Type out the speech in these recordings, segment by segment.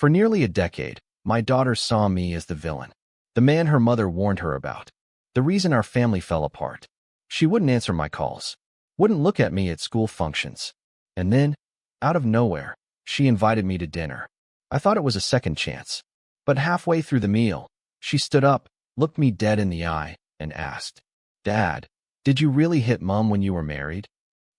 For nearly a decade, my daughter saw me as the villain, the man her mother warned her about, the reason our family fell apart. She wouldn't answer my calls, wouldn't look at me at school functions. And then, out of nowhere, she invited me to dinner. I thought it was a second chance. But halfway through the meal, she stood up, looked me dead in the eye, and asked, "Dad, did you really hit Mom when you were married?"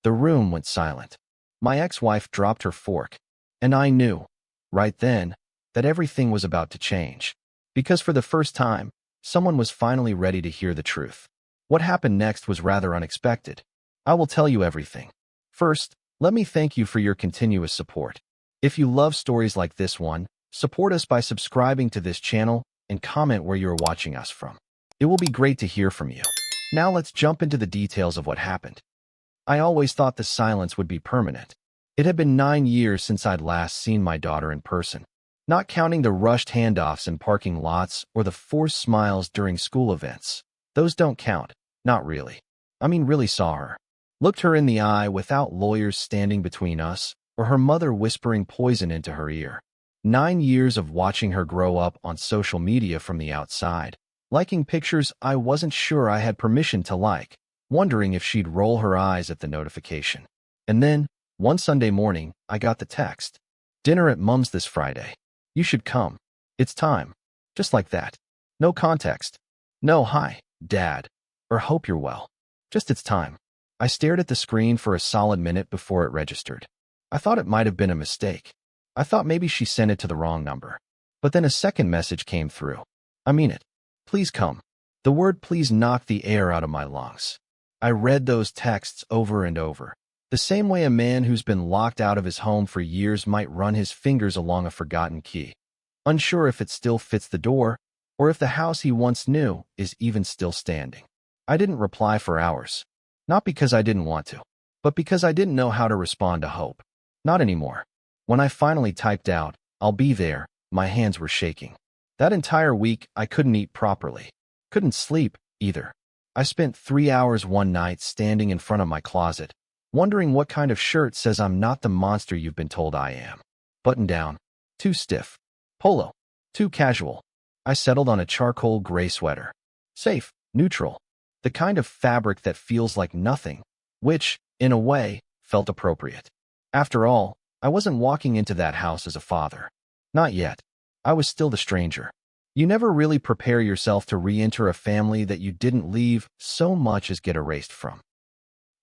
The room went silent. My ex-wife dropped her fork, and I knew, right then, that everything was about to change. Because for the first time, someone was finally ready to hear the truth. What happened next was rather unexpected. I will tell you everything. First, let me thank you for your continuous support. If you love stories like this one, support us by subscribing to this channel and comment where you are watching us from. It will be great to hear from you. Now let's jump into the details of what happened. I always thought the silence would be permanent. It had been 9 years since I'd last seen my daughter in person. Not counting the rushed handoffs in parking lots or the forced smiles during school events. Those don't count. Not really. I mean, really saw her. Looked her in the eye without lawyers standing between us, or her mother whispering poison into her ear. 9 years of watching her grow up on social media from the outside, liking pictures I wasn't sure I had permission to like, wondering if she'd roll her eyes at the notification. And then, one Sunday morning, I got the text. "Dinner at Mom's this Friday. You should come. It's time." Just like that. No context. No "Hi, Dad," or "Hope you're well." Just "It's time." I stared at the screen for a solid minute before it registered. I thought it might have been a mistake. I thought maybe she sent it to the wrong number. But then a second message came through. "I mean it. Please come." The word "please" knocked the air out of my lungs. I read those texts over and over. The same way a man who's been locked out of his home for years might run his fingers along a forgotten key, unsure if it still fits the door, or if the house he once knew is even still standing. I didn't reply for hours. Not because I didn't want to, but because I didn't know how to respond to Hope. Not anymore. When I finally typed out, "I'll be there," my hands were shaking. That entire week, I couldn't eat properly. Couldn't sleep, either. I spent 3 hours one night standing in front of my closet, wondering what kind of shirt says I'm not the monster you've been told I am. Button down. Too stiff. Polo. Too casual. I settled on a charcoal gray sweater. Safe. Neutral. The kind of fabric that feels like nothing, which, in a way, felt appropriate. After all, I wasn't walking into that house as a father. Not yet. I was still the stranger. You never really prepare yourself to re-enter a family that you didn't leave so much as get erased from.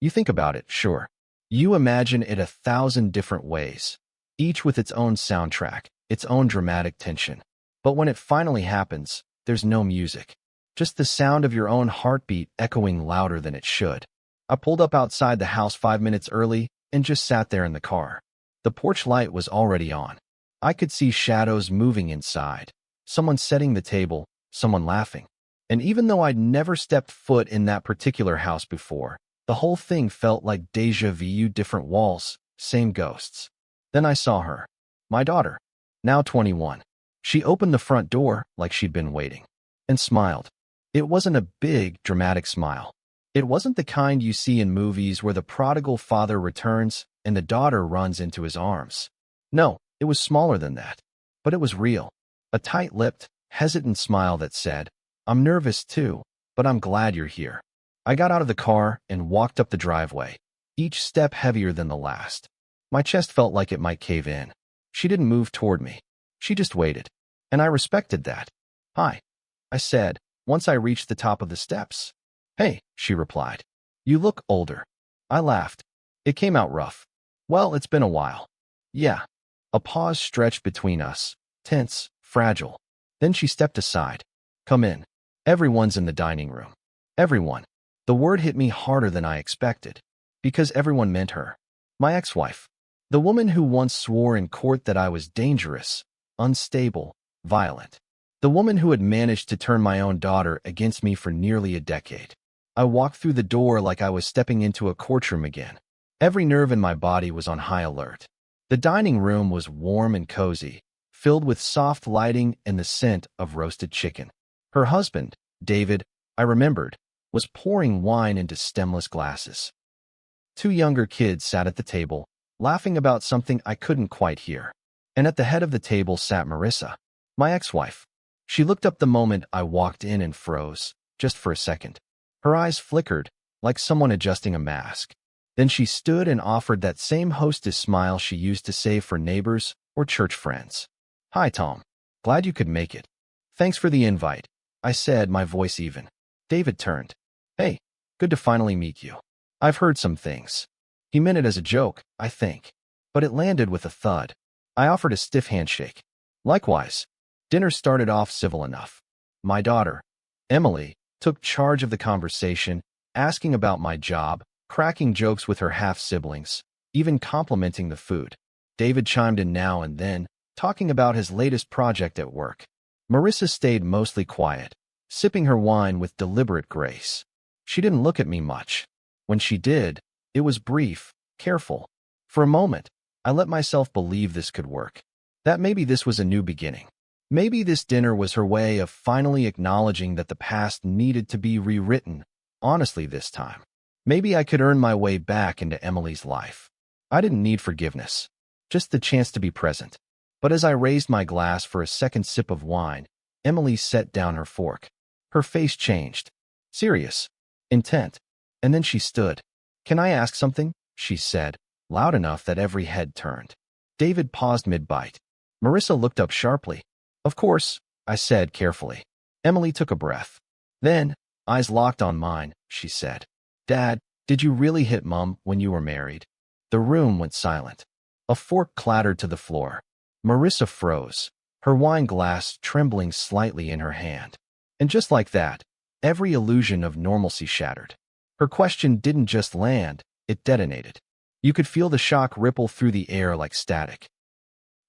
You think about it, sure. You imagine it 1,000 different ways, each with its own soundtrack, its own dramatic tension. But when it finally happens, there's no music. Just the sound of your own heartbeat echoing louder than it should. I pulled up outside the house 5 minutes early and just sat there in the car. The porch light was already on. I could see shadows moving inside. Someone setting the table, someone laughing. And even though I'd never stepped foot in that particular house before, the whole thing felt like déjà vu, different walls, same ghosts. Then I saw her. My daughter. Now 21. She opened the front door like she'd been waiting. And smiled. It wasn't a big, dramatic smile. It wasn't the kind you see in movies where the prodigal father returns and the daughter runs into his arms. No, it was smaller than that. But it was real. A tight-lipped, hesitant smile that said, "I'm nervous too, but I'm glad you're here." I got out of the car and walked up the driveway, each step heavier than the last. My chest felt like it might cave in. She didn't move toward me. She just waited. And I respected that. "Hi," I said, once I reached the top of the steps. "Hey," she replied. "You look older." I laughed. It came out rough. "Well, it's been a while." "Yeah." A pause stretched between us, tense, fragile. Then she stepped aside. "Come in. Everyone's in the dining room." Everyone. The word hit me harder than I expected, because everyone meant her. My ex-wife. The woman who once swore in court that I was dangerous, unstable, violent. The woman who had managed to turn my own daughter against me for nearly a decade. I walked through the door like I was stepping into a courtroom again. Every nerve in my body was on high alert. The dining room was warm and cozy, filled with soft lighting and the scent of roasted chicken. Her husband, David, I remembered, was pouring wine into stemless glasses. 2 younger kids sat at the table, laughing about something I couldn't quite hear. and at the head of the table sat Marissa, my ex-wife. She looked up the moment I walked in and froze, just for a second. Her eyes flickered, like someone adjusting a mask. Then she stood and offered that same hostess smile she used to save for neighbors or church friends. "Hi, Tom. Glad you could make it. Thanks for the invite," I said, my voice even. David turned. "Hey, good to finally meet you. I've heard some things." He meant it as a joke, I think. But it landed with a thud. I offered a stiff handshake. Likewise. Dinner started off civil enough. My daughter, Emily, took charge of the conversation, asking about my job, cracking jokes with her half-siblings, even complimenting the food. David chimed in now and then, talking about his latest project at work. Marissa stayed mostly quiet, sipping her wine with deliberate grace. She didn't look at me much. When she did, it was brief, careful. For a moment, I let myself believe this could work. That maybe this was a new beginning. Maybe this dinner was her way of finally acknowledging that the past needed to be rewritten, honestly this time. Maybe I could earn my way back into Emily's life. I didn't need forgiveness, just the chance to be present. But as I raised my glass for a second sip of wine, Emily set down her fork. Her face changed. Serious. Intent. And then she stood. "Can I ask something?" she said, loud enough that every head turned. David paused mid-bite. Marissa looked up sharply. "Of course," I said carefully. Emily took a breath. Then, eyes locked on mine, she said, "Dad, did you really hit Mom when you were married?" The room went silent. A fork clattered to the floor. Marissa froze, her wine glass trembling slightly in her hand. And just like that, every illusion of normalcy shattered. Her question didn't just land, it detonated. You could feel the shock ripple through the air like static.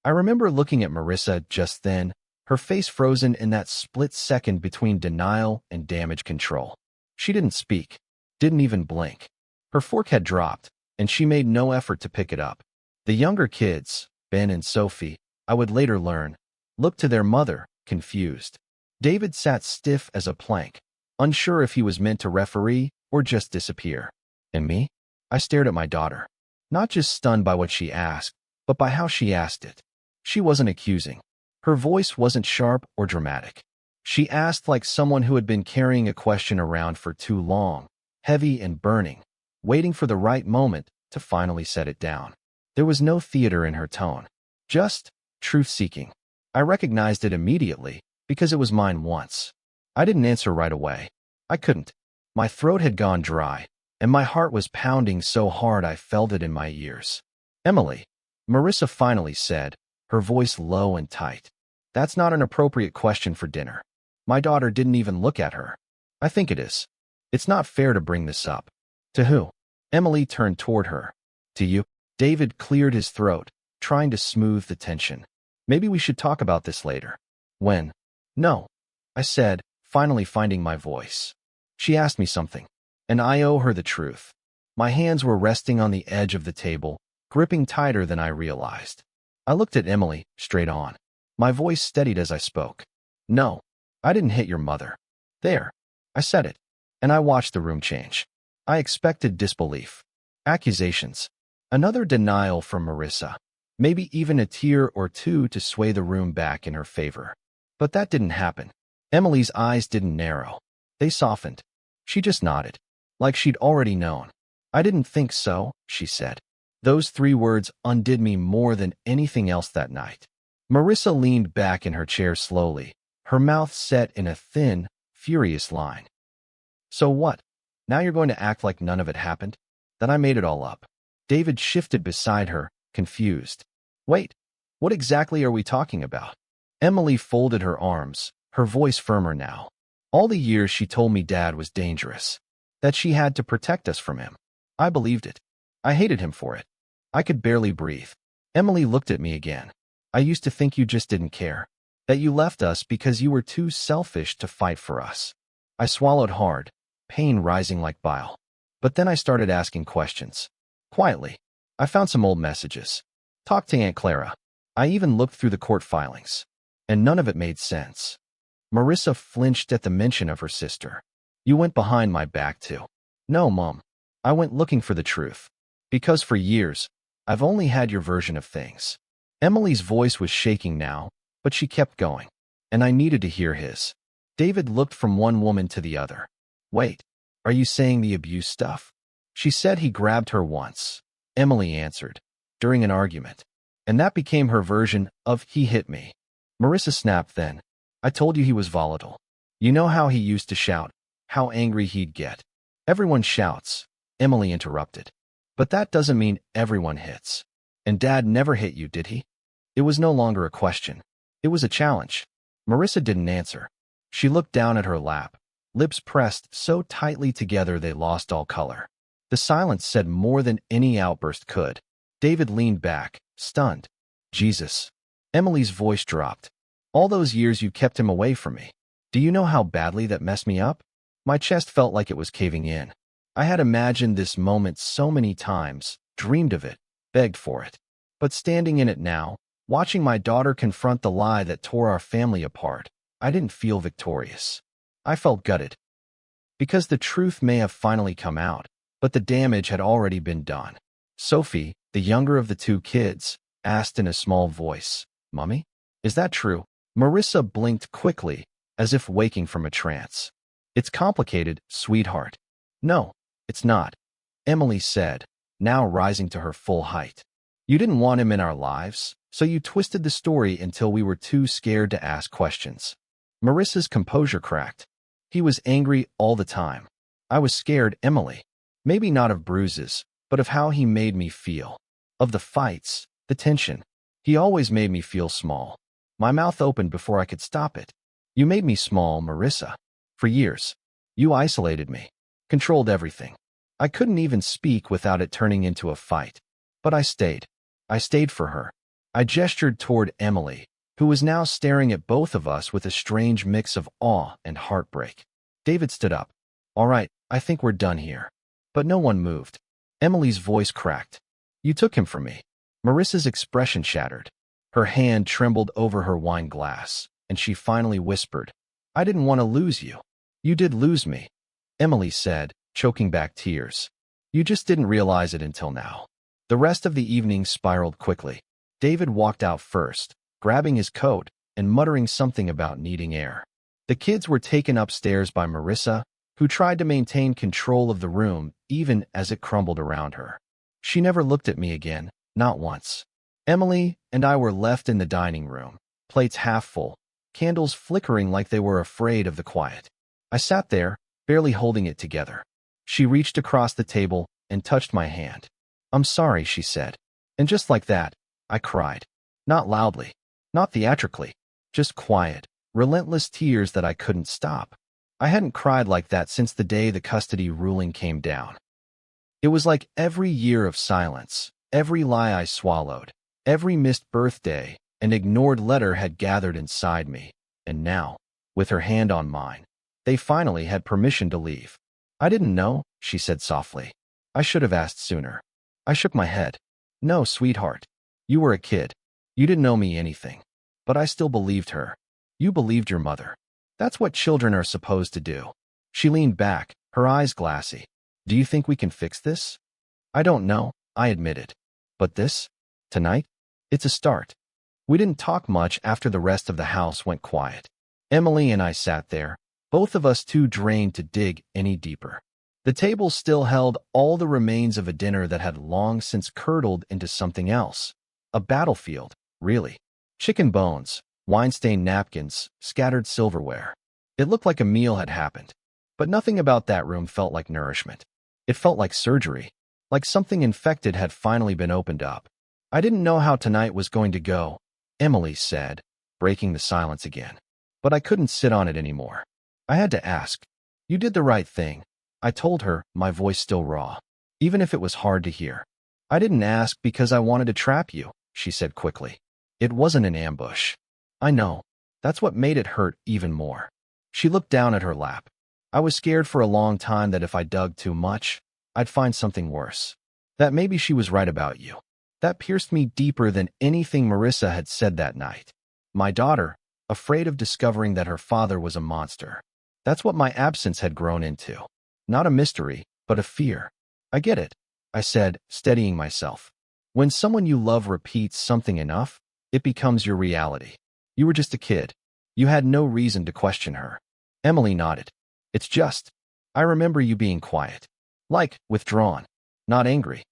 I remember looking at Marissa just then, her face frozen in that split second between denial and damage control. She didn't speak, didn't even blink. Her fork had dropped, and she made no effort to pick it up. The younger kids, Ben and Sophie, I would later learn, looked to their mother, confused. David sat stiff as a plank, unsure if he was meant to referee or just disappear. And me? I stared at my daughter, not just stunned by what she asked, but by how she asked it. She wasn't accusing. Her voice wasn't sharp or dramatic. She asked like someone who had been carrying a question around for too long, heavy and burning, waiting for the right moment to finally set it down. There was no theater in her tone, just truth-seeking. I recognized it immediately because it was mine once. I didn't answer right away. I couldn't. My throat had gone dry, and my heart was pounding so hard I felt it in my ears. "Emily," Marissa finally said, her voice low and tight. "That's not an appropriate question for dinner." My daughter didn't even look at her. "I think it is. It's not fair to bring this up." "To who?" Emily turned toward her. "To you." David cleared his throat, trying to smooth the tension. "Maybe we should talk about this later." "When?" "No," I said, finally finding my voice. "She asked me something, and I owe her the truth." My hands were resting on the edge of the table, gripping tighter than I realized. I looked at Emily, straight on. My voice steadied as I spoke. "No, I didn't hit your mother." "There." I said it, and I watched the room change. I expected disbelief, accusations, another denial from Marissa, maybe even a tear or two to sway the room back in her favor. But that didn't happen. Emily's eyes didn't narrow. They softened. She just nodded, like she'd already known. "I didn't think so," she said. Those 3 words undid me more than anything else that night. Marissa leaned back in her chair slowly, her mouth set in a thin, furious line. "So what? Now you're going to act like none of it happened? That I made it all up?" David shifted beside her, confused. "Wait, what exactly are we talking about?" Emily folded her arms, her voice firmer now. "All the years she told me Dad was dangerous, that she had to protect us from him. I believed it. I hated him for it. I could barely breathe." Emily looked at me again. "I used to think you just didn't care, that you left us because you were too selfish to fight for us." I swallowed hard, pain rising like bile. But then I started asking questions. Quietly, I found some old messages. Talked to Aunt Clara. I even looked through the court filings. And none of it made sense. Marissa flinched at the mention of her sister. "You went behind my back too." "No, Mom. I went looking for the truth. Because for years, I've only had your version of things." Emily's voice was shaking now, but she kept going, and I needed to hear his. David looked from one woman to the other. Wait, are you saying the abuse stuff? She said he grabbed her once. Emily answered, during an argument. And that became her version of he hit me. Marissa snapped then. I told you he was volatile. You know how he used to shout, how angry he'd get. Everyone shouts, Emily interrupted. But that doesn't mean everyone hits. And Dad never hit you, did he? It was no longer a question. It was a challenge. Marissa didn't answer. She looked down at her lap, lips pressed so tightly together they lost all color. The silence said more than any outburst could. David leaned back, stunned. Jesus. Emily's voice dropped. All those years you kept him away from me. Do you know how badly that messed me up? My chest felt like it was caving in. I had imagined this moment so many times, dreamed of it, begged for it. But standing in it now, watching my daughter confront the lie that tore our family apart, I didn't feel victorious. I felt gutted. Because the truth may have finally come out, but the damage had already been done. Sophie, the younger of the two kids, asked in a small voice, Mummy? Is that true? Marissa blinked quickly, as if waking from a trance. It's complicated, sweetheart. No, it's not, Emily said, now rising to her full height. You didn't want him in our lives, so you twisted the story until we were too scared to ask questions. Marissa's composure cracked. He was angry all the time. I was scared, Emily. Maybe not of bruises, but of how he made me feel. Of the fights, the tension. He always made me feel small. My mouth opened before I could stop it. You made me small, Marissa. For years. You isolated me. Controlled everything. I couldn't even speak without it turning into a fight. But I stayed. I stayed for her. I gestured toward Emily, who was now staring at both of us with a strange mix of awe and heartbreak. David stood up. All right, I think we're done here. But no one moved. Emily's voice cracked. You took him from me. Marissa's expression shattered. Her hand trembled over her wine glass, and she finally whispered, I didn't want to lose you. You did lose me, Emily said, choking back tears. You just didn't realize it until now. The rest of the evening spiraled quickly. David walked out first, grabbing his coat and muttering something about needing air. The kids were taken upstairs by Marissa, who tried to maintain control of the room even as it crumbled around her. She never looked at me again, not once. Emily and I were left in the dining room, plates half full, candles flickering like they were afraid of the quiet. I sat there, barely holding it together. She reached across the table and touched my hand. I'm sorry, she said. And just like that, I cried. Not loudly, not theatrically, just quiet, relentless tears that I couldn't stop. I hadn't cried like that since the day the custody ruling came down. It was like every year of silence, every lie I swallowed, every missed birthday and ignored letter had gathered inside me, and now, with her hand on mine, they finally had permission to leave. I didn't know, she said softly. I should have asked sooner. I shook my head. No, sweetheart. You were a kid. You didn't know me anything. But I still believed her. You believed your mother. That's what children are supposed to do. She leaned back, her eyes glassy. Do you think we can fix this? I don't know, I admitted. But this? Tonight? It's a start. We didn't talk much after the rest of the house went quiet. Emily and I sat there, both of us too drained to dig any deeper. The table still held all the remains of a dinner that had long since curdled into something else. A battlefield, really. Chicken bones, wine-stained napkins, scattered silverware. It looked like a meal had happened. But nothing about that room felt like nourishment. It felt like surgery, like something infected had finally been opened up. I didn't know how tonight was going to go, Emily said, breaking the silence again. But I couldn't sit on it anymore. I had to ask. You did the right thing, I told her, my voice still raw, even if it was hard to hear. I didn't ask because I wanted to trap you, she said quickly. It wasn't an ambush. I know. That's what made it hurt even more. She looked down at her lap. I was scared for a long time that if I dug too much, I'd find something worse. That maybe she was right about you. That pierced me deeper than anything Marissa had said that night. My daughter, afraid of discovering that her father was a monster. That's what my absence had grown into. Not a mystery, but a fear. I get it, I said, steadying myself. When someone you love repeats something enough, it becomes your reality. You were just a kid. You had no reason to question her. Emily nodded. It's just, I remember you being quiet. Like, withdrawn. Not angry.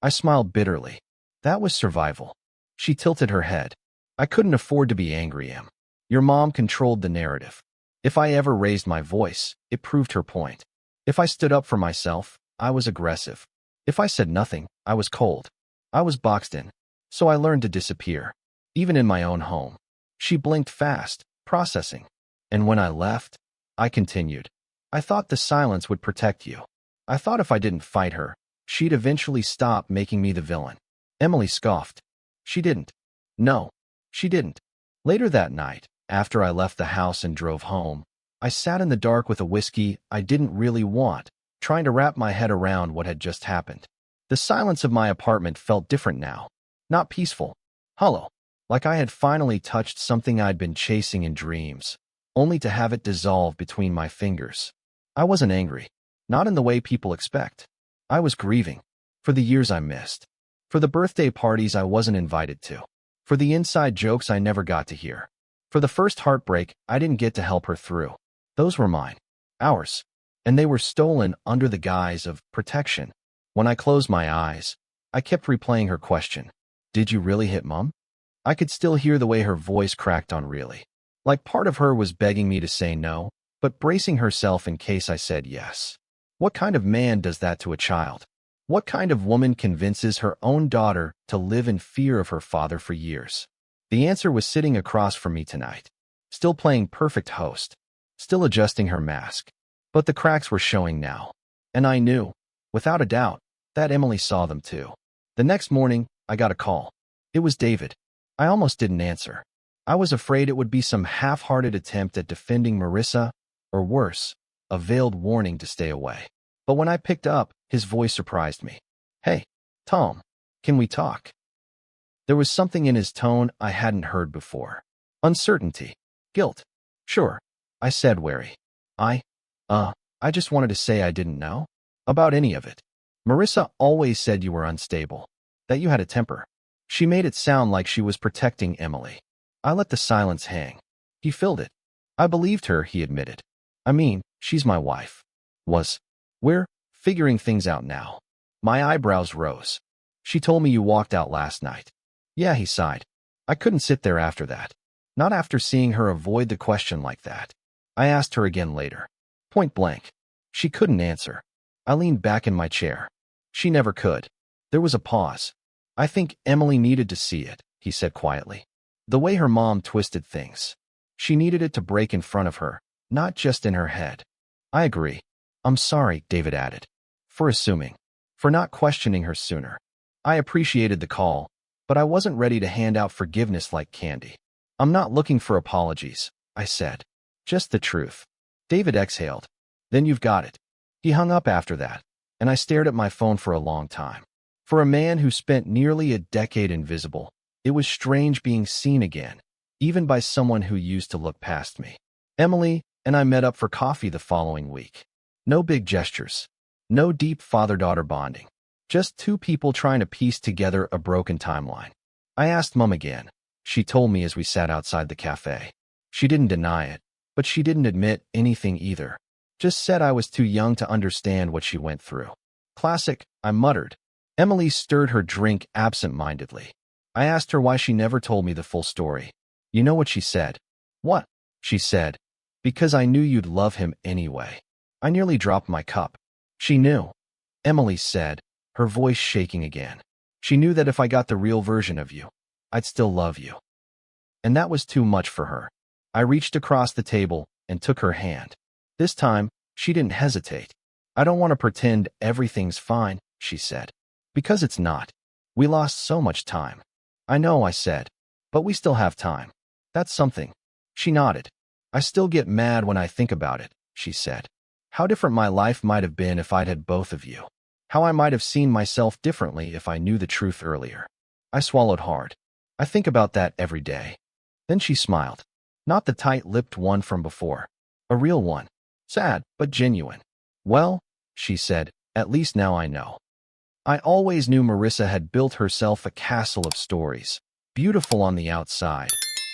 I smiled bitterly. That was survival. She tilted her head. I couldn't afford to be angry, Em. Your mom controlled the narrative. If I ever raised my voice, it proved her point. If I stood up for myself, I was aggressive. If I said nothing, I was cold. I was boxed in. So I learned to disappear. Even in my own home. She blinked fast, processing. And when I left, I continued. I thought the silence would protect you. I thought if I didn't fight her, she'd eventually stop making me the villain. Emily scoffed. She didn't. No, she didn't. Later that night, after I left the house and drove home, I sat in the dark with a whiskey I didn't really want, trying to wrap my head around what had just happened. The silence of my apartment felt different now. Not peaceful. Hollow. Like I had finally touched something I'd been chasing in dreams, only to have it dissolve between my fingers. I wasn't angry. Not in the way people expect. I was grieving. For the years I missed. For the birthday parties I wasn't invited to. For the inside jokes I never got to hear. For the first heartbreak I didn't get to help her through. Those were mine. Ours. And they were stolen under the guise of protection. When I closed my eyes, I kept replaying her question. Did you really hit Mom? I could still hear the way her voice cracked on really. Like part of her was begging me to say no, but bracing herself in case I said yes. What kind of man does that to a child? What kind of woman convinces her own daughter to live in fear of her father for years? The answer was sitting across from me tonight. Still playing perfect host. Still adjusting her mask. But the cracks were showing now. And I knew, without a doubt, that Emily saw them too. The next morning, I got a call. It was David. I almost didn't answer. I was afraid it would be some half-hearted attempt at defending Marissa, or worse, a veiled warning to stay away. But when I picked up, his voice surprised me. Hey, Tom, can we talk? There was something in his tone I hadn't heard before. Uncertainty. Guilt. Sure, I said, wary. I just wanted to say I didn't know about any of it. Marissa always said you were unstable, that you had a temper. She made it sound like she was protecting Emily. I let the silence hang. He filled it. I believed her, he admitted. I mean, she's my wife. We're figuring things out now. My eyebrows rose. She told me you walked out last night. Yeah, he sighed. I couldn't sit there after that. Not after seeing her avoid the question like that. I asked her again later. Point blank. She couldn't answer. I leaned back in my chair. She never could. There was a pause. I think Emily needed to see it, he said quietly. The way her mom twisted things. She needed it to break in front of her, not just in her head. I agree. I'm sorry, David added. For assuming. For not questioning her sooner. I appreciated the call, but I wasn't ready to hand out forgiveness like candy. I'm not looking for apologies, I said. Just the truth. David exhaled. Then you've got it. He hung up after that, and I stared at my phone for a long time. For a man who spent nearly a decade invisible, it was strange being seen again, even by someone who used to look past me. Emily and I met up for coffee the following week. No big gestures. No deep father-daughter bonding. Just two people trying to piece together a broken timeline. I asked Mom again. She told me as we sat outside the cafe. She didn't deny it, but she didn't admit anything either. Just said I was too young to understand what she went through. Classic, I muttered. Emily stirred her drink absent-mindedly. I asked her why she never told me the full story. You know what she said? What? She said. Because I knew you'd love him anyway. I nearly dropped my cup. She knew. Emily said, her voice shaking again. She knew that if I got the real version of you, I'd still love you. And that was too much for her. I reached across the table and took her hand. This time, she didn't hesitate. I don't want to pretend everything's fine, she said. Because it's not. We lost so much time. I know, I said. But we still have time. That's something. She nodded. I still get mad when I think about it, she said. How different my life might have been if I'd had both of you. How I might have seen myself differently if I knew the truth earlier. I swallowed hard. I think about that every day. Then she smiled. Not the tight-lipped one from before. A real one. Sad, but genuine. Well, she said, at least now I know. I always knew Marissa had built herself a castle of stories. beautiful on the outside,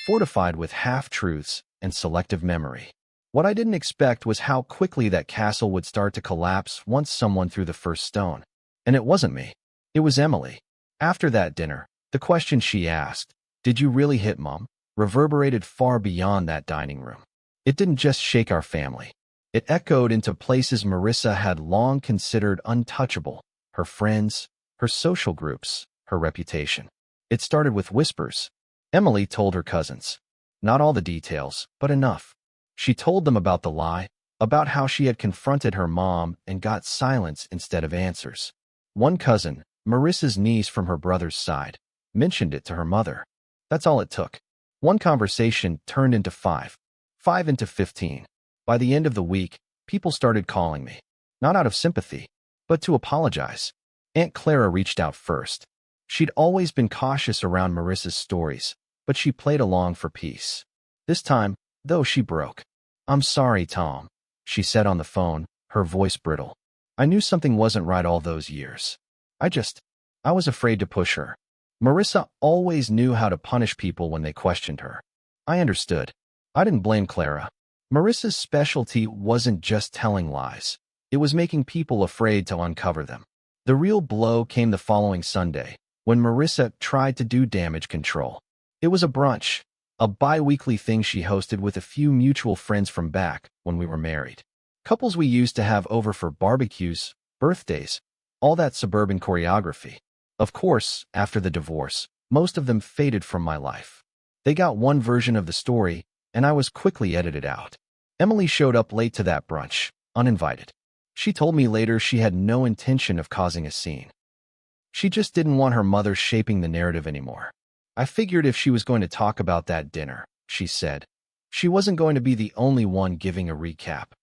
fortified with half-truths and selective memory. What I didn't expect was how quickly that castle would start to collapse once someone threw the first stone. And it wasn't me. It was Emily. After that dinner, the question she asked, "Did you really hit Mom?" reverberated far beyond that dining room. It didn't just shake our family. It echoed into places Marissa had long considered untouchable: her friends, her social groups, her reputation. It started with whispers. Emily told her cousins. Not all the details, but enough. She told them about the lie, about how she had confronted her mom and got silence instead of answers. One cousin, Marissa's niece from her brother's side, mentioned it to her mother. That's all it took. One conversation turned into five into 15. By the end of the week, people started calling me, not out of sympathy, but to apologize. Aunt Clara reached out first. She'd always been cautious around Marissa's stories, but she played along for peace. This time, though, she broke. "I'm sorry, Tom," she said on the phone, her voice brittle. "I knew something wasn't right all those years. I was afraid to push her." Marissa always knew how to punish people when they questioned her. I understood. I didn't blame Clara. Marissa's specialty wasn't just telling lies. It was making people afraid to uncover them. The real blow came the following Sunday, when Marissa tried to do damage control. It was a brunch, a bi-weekly thing she hosted with a few mutual friends from back when we were married. Couples we used to have over for barbecues, birthdays, all that suburban choreography. Of course, after the divorce, most of them faded from my life. They got one version of the story, and I was quickly edited out. Emily showed up late to that brunch, uninvited. She told me later she had no intention of causing a scene. She just didn't want her mother shaping the narrative anymore. "I figured if she was going to talk about that dinner," she said, "she wasn't going to be the only one giving a recap."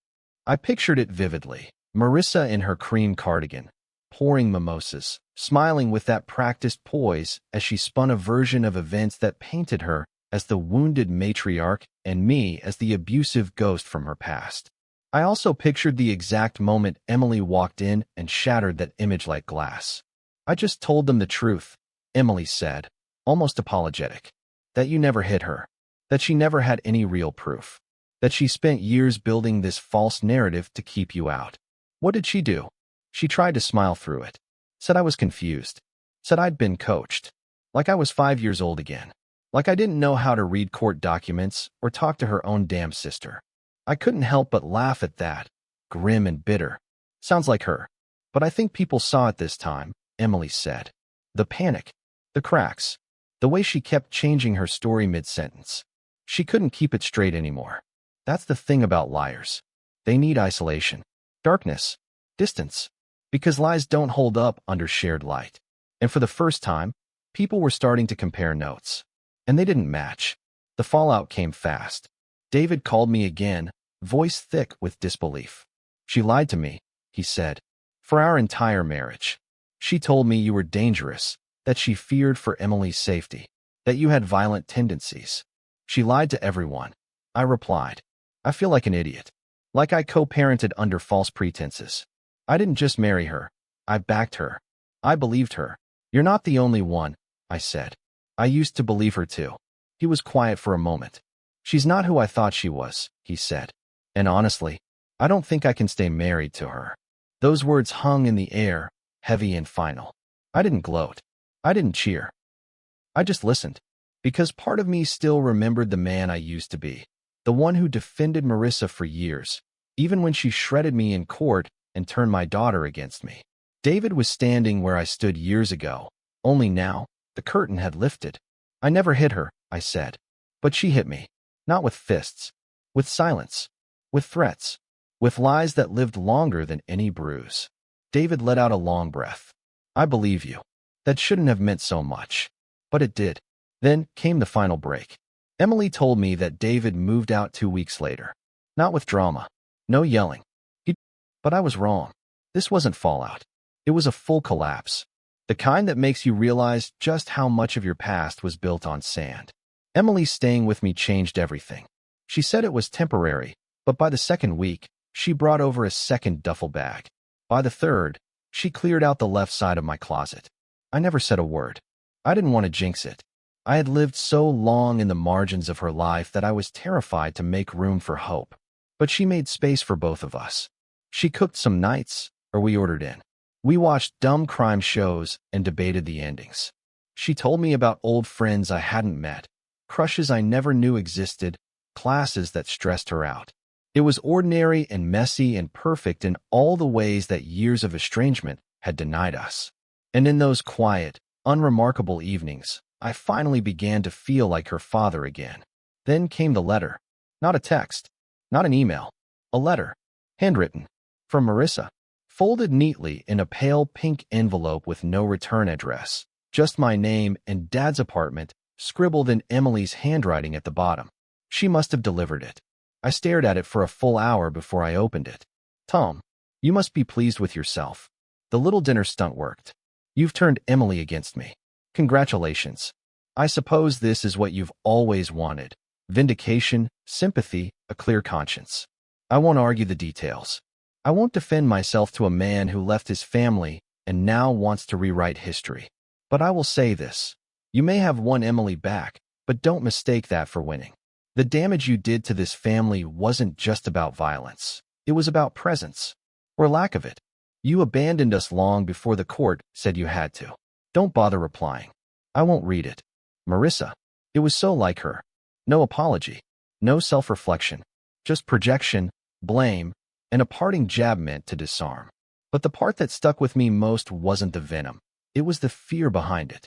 I pictured it vividly. Marissa in her cream cardigan, pouring mimosas, smiling with that practiced poise as she spun a version of events that painted her as the wounded matriarch and me as the abusive ghost from her past. I also pictured the exact moment Emily walked in and shattered that image like glass. "I just told them the truth," Emily said, almost apologetic. "That you never hit her. That she never had any real proof. That she spent years building this false narrative to keep you out." "What did she do?" She tried to smile through it. Said I was confused. Said I'd been coached. Like I was 5 years old again. Like I didn't know how to read court documents or talk to her own damn sister. I couldn't help but laugh at that. Grim and bitter. Sounds like her. "But I think people saw it this time," Emily said. The panic. The cracks. The way she kept changing her story mid-sentence. She couldn't keep it straight anymore. That's the thing about liars. They need isolation. Darkness. Distance. Because lies don't hold up under shared light. And for the first time, people were starting to compare notes. And they didn't match. The fallout came fast. David called me again, voice thick with disbelief. "She lied to me," he said, "for our entire marriage. She told me you were dangerous, that she feared for Emily's safety, that you had violent tendencies. She lied to everyone." I replied. "I feel like an idiot. Like I co-parented under false pretenses. I didn't just marry her. I backed her. I believed her." "You're not the only one," I said. "I used to believe her too." He was quiet for a moment. "She's not who I thought she was," he said. "And honestly, I don't think I can stay married to her." Those words hung in the air, heavy and final. I didn't gloat. I didn't cheer. I just listened. Because part of me still remembered the man I used to be. The one who defended Marissa for years, even when she shredded me in court and turned my daughter against me. David was standing where I stood years ago, only now, the curtain had lifted. "I never hit her," I said. "But she hit me. Not with fists. With silence. With threats. With lies that lived longer than any bruise." David let out a long breath. "I believe you. That shouldn't have meant so much. But it did." Then came the final break. Emily told me that David moved out 2 weeks later. Not with drama. No yelling. But I was wrong. This wasn't fallout. It was a full collapse. The kind that makes you realize just how much of your past was built on sand. Emily staying with me changed everything. She said it was temporary, but by the second week, she brought over a second duffel bag. By the third, she cleared out the left side of my closet. I never said a word. I didn't want to jinx it. I had lived so long in the margins of her life that I was terrified to make room for hope. But she made space for both of us. She cooked some nights, or we ordered in. We watched dumb crime shows and debated the endings. She told me about old friends I hadn't met, crushes I never knew existed, classes that stressed her out. It was ordinary and messy and perfect in all the ways that years of estrangement had denied us. And in those quiet, unremarkable evenings, I finally began to feel like her father again. Then came the letter. Not a text, not an email. A letter. Handwritten. From Marissa. Folded neatly in a pale pink envelope with no return address. Just my name and Dad's apartment, scribbled in Emily's handwriting at the bottom. She must have delivered it. I stared at it for a full hour before I opened it. Tom, you must be pleased with yourself. The little dinner stunt worked. You've turned Emily against me. Congratulations. I suppose this is what you've always wanted. Vindication, sympathy, a clear conscience. I won't argue the details. I won't defend myself to a man who left his family and now wants to rewrite history. But I will say this. You may have won Emily back, but don't mistake that for winning. The damage you did to this family wasn't just about violence. It was about presence, or lack of it. You abandoned us long before the court said you had to. Don't bother replying. I won't read it. Marissa. It was so like her. No apology. No self-reflection. Just projection, blame, and a parting jab meant to disarm. But the part that stuck with me most wasn't the venom. It was the fear behind it.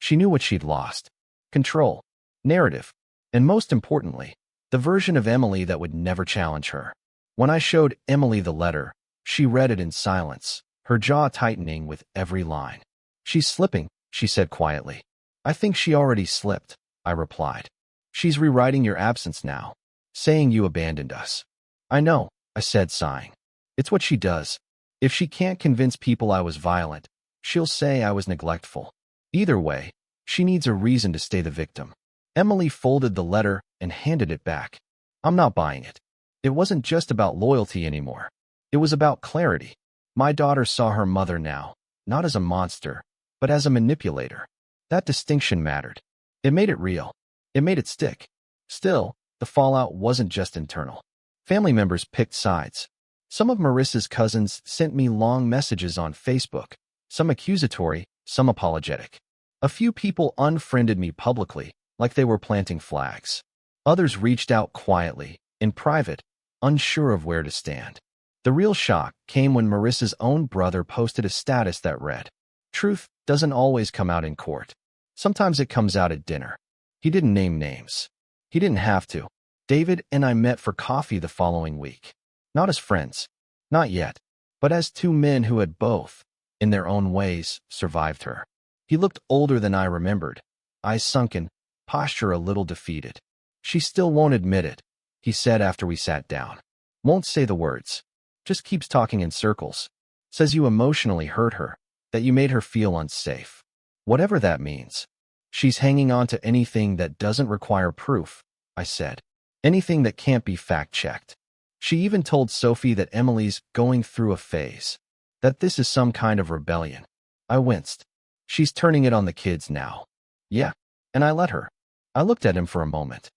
She knew what she'd lost. Control. Narrative. And most importantly, the version of Emily that would never challenge her. When I showed Emily the letter, she read it in silence, her jaw tightening with every line. She's slipping, she said quietly. I think she already slipped, I replied. She's rewriting your absence now, saying you abandoned us. I know, I said, sighing. It's what she does. If she can't convince people I was violent, she'll say I was neglectful. Either way, she needs a reason to stay the victim. Emily folded the letter and handed it back. I'm not buying it. It wasn't just about loyalty anymore. It was about clarity. My daughter saw her mother now, not as a monster, but as a manipulator. That distinction mattered. It made it real. It made it stick. Still, the fallout wasn't just internal. Family members picked sides. Some of Marissa's cousins sent me long messages on Facebook, some accusatory, some apologetic. A few people unfriended me publicly, like they were planting flags. Others reached out quietly, in private, unsure of where to stand. The real shock came when Marissa's own brother posted a status that read, "Truth doesn't always come out in court. Sometimes it comes out at dinner." He didn't name names. He didn't have to. David and I met for coffee the following week. Not as friends. Not yet. But as two men who had both, in their own ways, survived her. He looked older than I remembered. Eyes sunken, posture a little defeated. She still won't admit it, he said after we sat down. Won't say the words. Just keeps talking in circles. Says you emotionally hurt her, that you made her feel unsafe. Whatever that means. She's hanging on to anything that doesn't require proof, I said. Anything that can't be fact-checked. She even told Sophie that Emily's going through a phase. That this is some kind of rebellion. I winced. She's turning it on the kids now. Yeah, and I let her. I looked at him for a moment.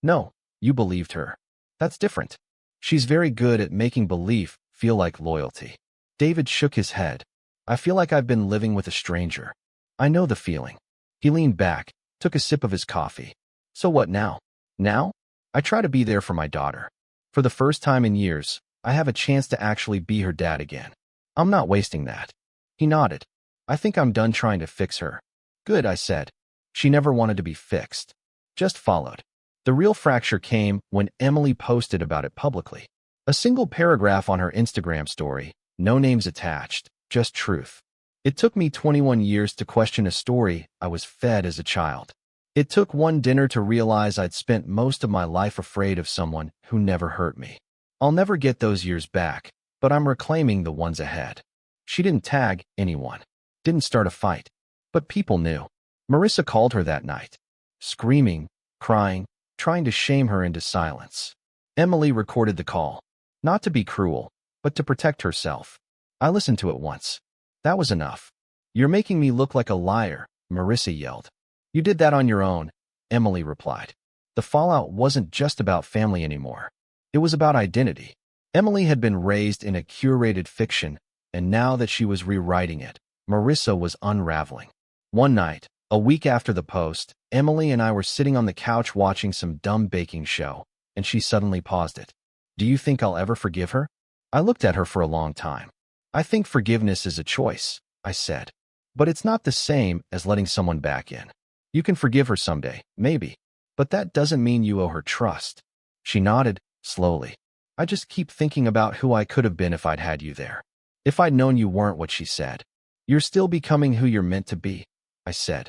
No, you believed her. That's different. She's very good at making belief feel like loyalty. David shook his head. I feel like I've been living with a stranger. I know the feeling. He leaned back, took a sip of his coffee. So what now? Now? I try to be there for my daughter. For the first time in years, I have a chance to actually be her dad again. I'm not wasting that. He nodded. I think I'm done trying to fix her. Good, I said. She never wanted to be fixed. Just followed. The real fracture came when Emily posted about it publicly. A single paragraph on her Instagram story, no names attached, just truth. It took me 21 years to question a story I was fed as a child. It took one dinner to realize I'd spent most of my life afraid of someone who never hurt me. I'll never get those years back, but I'm reclaiming the ones ahead. She didn't tag anyone, didn't start a fight, but people knew. Marissa called her that night, screaming, crying, trying to shame her into silence. Emily recorded the call, not to be cruel, but to protect herself. I listened to it once. That was enough. You're making me look like a liar, Marissa yelled. You did that on your own, Emily replied. The fallout wasn't just about family anymore. It was about identity. Emily had been raised in a curated fiction, and now that she was rewriting it, Marissa was unraveling. One night, a week after the post, Emily and I were sitting on the couch watching some dumb baking show, and she suddenly paused it. Do you think I'll ever forgive her? I looked at her for a long time. I think forgiveness is a choice, I said. But it's not the same as letting someone back in. You can forgive her someday, maybe. But that doesn't mean you owe her trust. She nodded, slowly. I just keep thinking about who I could have been if I'd had you there. If I'd known you weren't what she said. You're still becoming who you're meant to be, I said.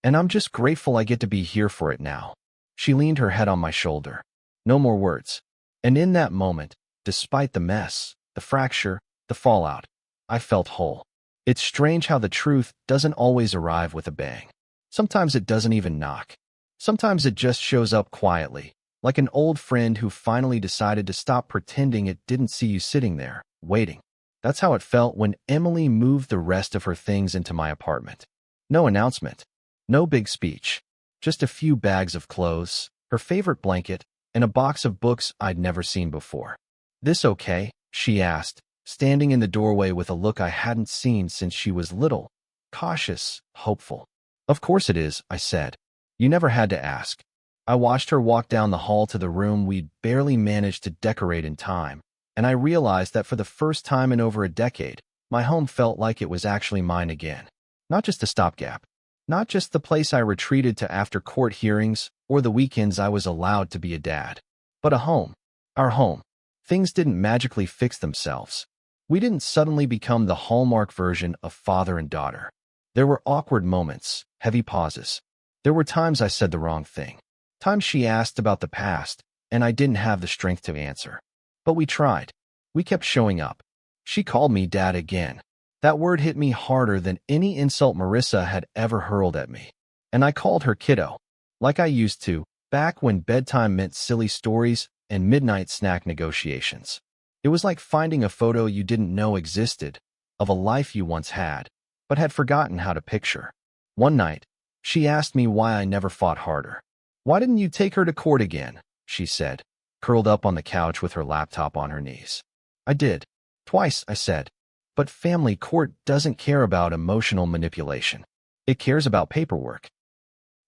And I'm just grateful I get to be here for it now. She leaned her head on my shoulder. No more words. And in that moment, despite the mess, the fracture, the fallout, I felt whole. It's strange how the truth doesn't always arrive with a bang. Sometimes it doesn't even knock. Sometimes it just shows up quietly, like an old friend who finally decided to stop pretending it didn't see you sitting there, waiting. That's how it felt when Emily moved the rest of her things into my apartment. No announcement. No big speech. Just a few bags of clothes, her favorite blanket, and a box of books I'd never seen before. This okay? She asked, standing in the doorway with a look I hadn't seen since she was little. Cautious, hopeful. Of course it is, I said. You never had to ask. I watched her walk down the hall to the room we'd barely managed to decorate in time, and I realized that for the first time in over a decade, my home felt like it was actually mine again. Not just a stopgap. Not just the place I retreated to after court hearings or the weekends I was allowed to be a dad. But a home. Our home. Things didn't magically fix themselves. We didn't suddenly become the Hallmark version of father and daughter. There were awkward moments, heavy pauses. There were times I said the wrong thing. Times she asked about the past, and I didn't have the strength to answer. But we tried. We kept showing up. She called me dad again. That word hit me harder than any insult Marissa had ever hurled at me. And I called her kiddo, like I used to, back when bedtime meant silly stories and midnight snack negotiations. It was like finding a photo you didn't know existed, of a life you once had, but had forgotten how to picture. One night, she asked me why I never fought harder. Why didn't you take her to court again? She said, curled up on the couch with her laptop on her knees. I did. Twice, I said. But family court doesn't care about emotional manipulation. It cares about paperwork.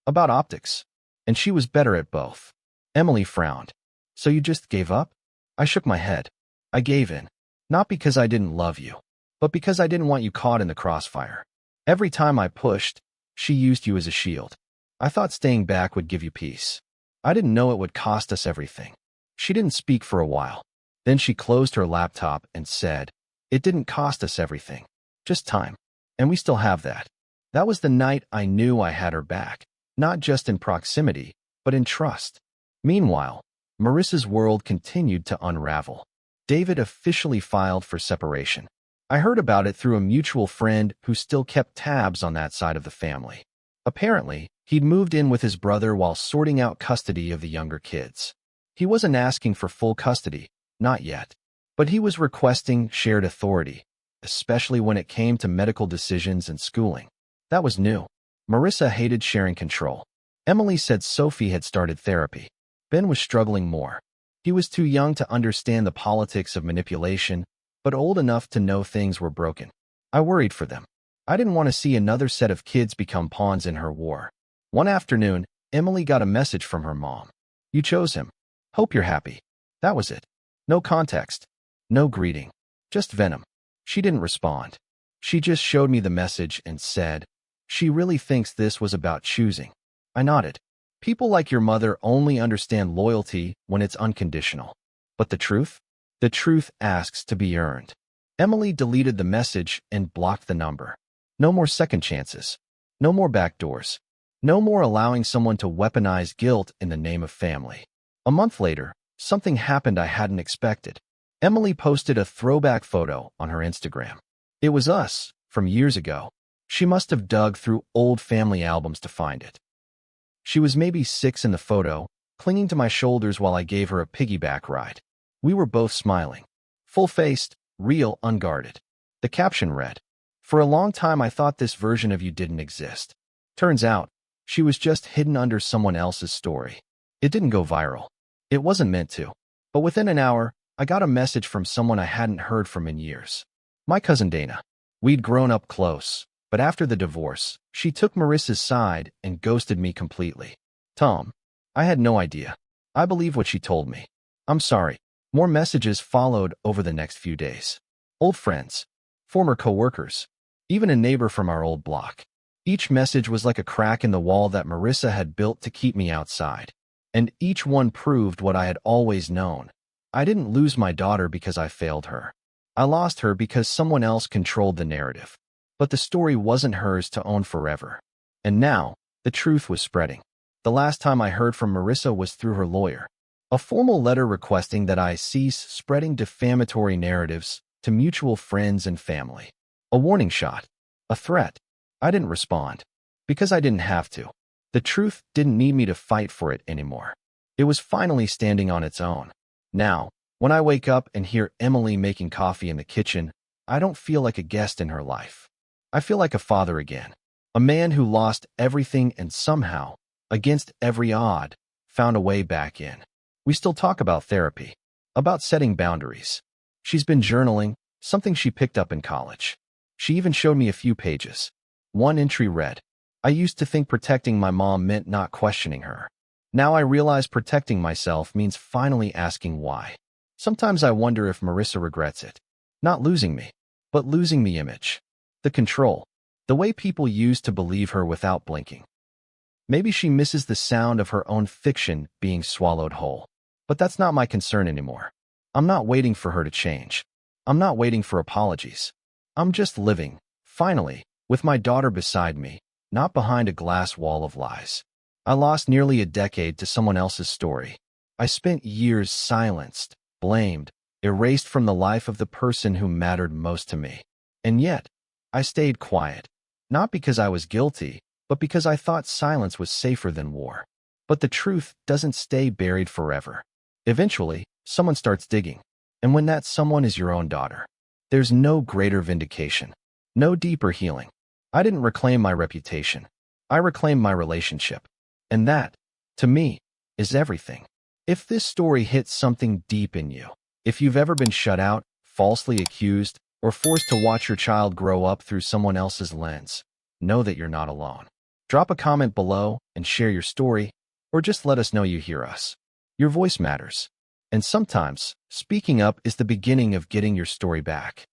About optics. And she was better at both. Emily frowned. So you just gave up? I shook my head. I gave in. Not because I didn't love you, but because I didn't want you caught in the crossfire. Every time I pushed, she used you as a shield. I thought staying back would give you peace. I didn't know it would cost us everything. She didn't speak for a while. Then she closed her laptop and said, it didn't cost us everything. Just time. And we still have that. That was the night I knew I had her back. Not just in proximity, but in trust. Meanwhile, Marissa's world continued to unravel. David officially filed for separation. I heard about it through a mutual friend who still kept tabs on that side of the family. Apparently, he'd moved in with his brother while sorting out custody of the younger kids. He wasn't asking for full custody, not yet. But he was requesting shared authority, especially when it came to medical decisions and schooling. That was new. Marissa hated sharing control. Emily said Sophie had started therapy. Ben was struggling more. He was too young to understand the politics of manipulation, but old enough to know things were broken. I worried for them. I didn't want to see another set of kids become pawns in her war. One afternoon, Emily got a message from her mom. You chose him. Hope you're happy. That was it. No context. No greeting. Just venom. She didn't respond. She just showed me the message and said, she really thinks this was about choosing. I nodded. People like your mother only understand loyalty when it's unconditional. But the truth? The truth asks to be earned. Emily deleted the message and blocked the number. No more second chances. No more backdoors. No more allowing someone to weaponize guilt in the name of family. A month later, something happened I hadn't expected. Emily posted a throwback photo on her Instagram. It was us, from years ago. She must have dug through old family albums to find it. She was maybe 6 in the photo, clinging to my shoulders while I gave her a piggyback ride. We were both smiling. Full-faced, real, unguarded. The caption read, for a long time I thought this version of you didn't exist. Turns out, She was just hidden under someone else's story. It didn't go viral. It wasn't meant to. But within an hour, I got a message from someone I hadn't heard from in years. My cousin Dana. We'd grown up close, but after the divorce, she took Marissa's side and ghosted me completely. Tom. I had no idea. I believed what she told me. I'm sorry. More messages followed over the next few days. Old friends. Former co-workers. Even a neighbor from our old block. Each message was like a crack in the wall that Marissa had built to keep me outside. And each one proved what I had always known. I didn't lose my daughter because I failed her. I lost her because someone else controlled the narrative. But the story wasn't hers to own forever. And now, the truth was spreading. The last time I heard from Marissa was through her lawyer. A formal letter requesting that I cease spreading defamatory narratives to mutual friends and family. A warning shot. A threat. I didn't respond. Because I didn't have to. The truth didn't need me to fight for it anymore. It was finally standing on its own. Now, when I wake up and hear Emily making coffee in the kitchen, I don't feel like a guest in her life. I feel like a father again. A man who lost everything and somehow, against every odd, found a way back in. We still talk about therapy, about setting boundaries. She's been journaling, something she picked up in college. She even showed me a few pages. One entry read, I used to think protecting my mom meant not questioning her. Now I realize protecting myself means finally asking why. Sometimes I wonder if Marissa regrets it. Not losing me, but losing the image. The control. The way people used to believe her without blinking. Maybe she misses the sound of her own fiction being swallowed whole. But that's not my concern anymore. I'm not waiting for her to change. I'm not waiting for apologies. I'm just living, finally, with my daughter beside me, not behind a glass wall of lies. I lost nearly a decade to someone else's story. I spent years silenced, blamed, erased from the life of the person who mattered most to me. And yet, I stayed quiet. Not because I was guilty, but because I thought silence was safer than war. But the truth doesn't stay buried forever. Eventually, someone starts digging. And when that someone is your own daughter, there's no greater vindication, no deeper healing. I didn't reclaim my reputation. I reclaimed my relationship. And that, to me, is everything. If this story hits something deep in you, if you've ever been shut out, falsely accused, or forced to watch your child grow up through someone else's lens, know that you're not alone. Drop a comment below and share your story, or just let us know you hear us. Your voice matters. And sometimes, speaking up is the beginning of getting your story back.